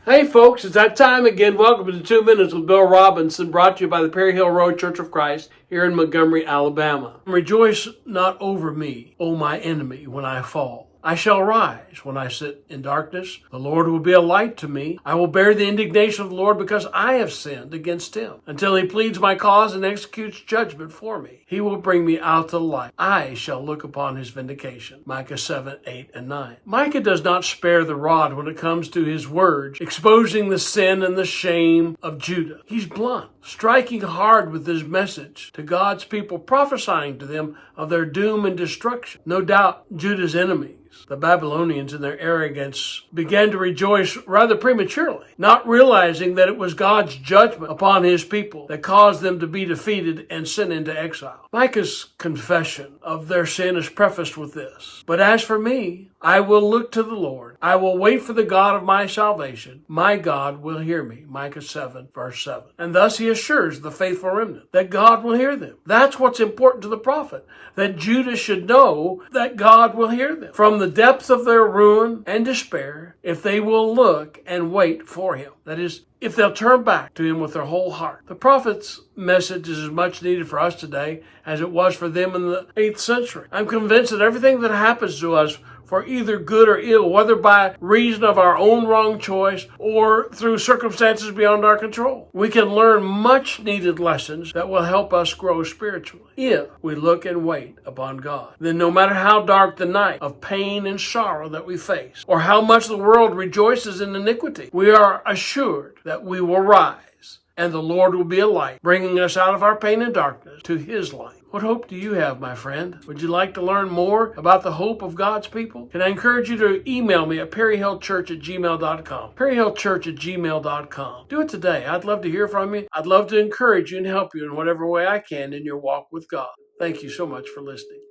Hey folks, it's that time again. Welcome to 2 Minutes with Bill Robinson, brought to you by the Perry Hill Road Church of Christ here in Montgomery, Alabama. Rejoice not over me, O my enemy, when I fall. I shall rise when I sit in darkness. The Lord will be a light to me. I will bear the indignation of the Lord because I have sinned against him. Until he pleads my cause and executes judgment for me, he will bring me out to light. I shall look upon his vindication. Micah 7, 8, and 9. Micah does not spare the rod when it comes to his words, exposing the sin and the shame of Judah. He's blunt, striking hard with his message to God's people, prophesying to them of their doom and destruction. No doubt Judah's enemies, the Babylonians, in their arrogance, began to rejoice rather prematurely, not realizing that it was God's judgment upon his people that caused them to be defeated and sent into exile. Micah's confession of their sin is prefaced with this: "But as for me, I will look to the Lord. I will wait for the God of my salvation. My God will hear me." Micah 7, verse 7. And thus he assures the faithful remnant that God will hear them. That's what's important to the prophet, that Judah should know that God will hear them from the depths of their ruin and despair if they will look and wait for him. That is, if they'll turn back to him with their whole heart. The prophet's message is as much needed for us today as it was for them in the 8th century. I'm convinced that everything that happens to us, for either good or ill, whether by reason of our own wrong choice or through circumstances beyond our control, we can learn much needed lessons that will help us grow spiritually if we look and wait upon God. Then no matter how dark the night of pain and sorrow that we face, or how much the world rejoices in iniquity, we are assured that we will rise, and the Lord will be a light, bringing us out of our pain and darkness to his light. What hope do you have, my friend? Would you like to learn more about the hope of God's people? Can I encourage you to email me at perryhillchurch@gmail.com. perryhillchurch@gmail.com. Do it today. I'd love to hear from you. I'd love to encourage you and help you in whatever way I can in your walk with God. Thank you so much for listening.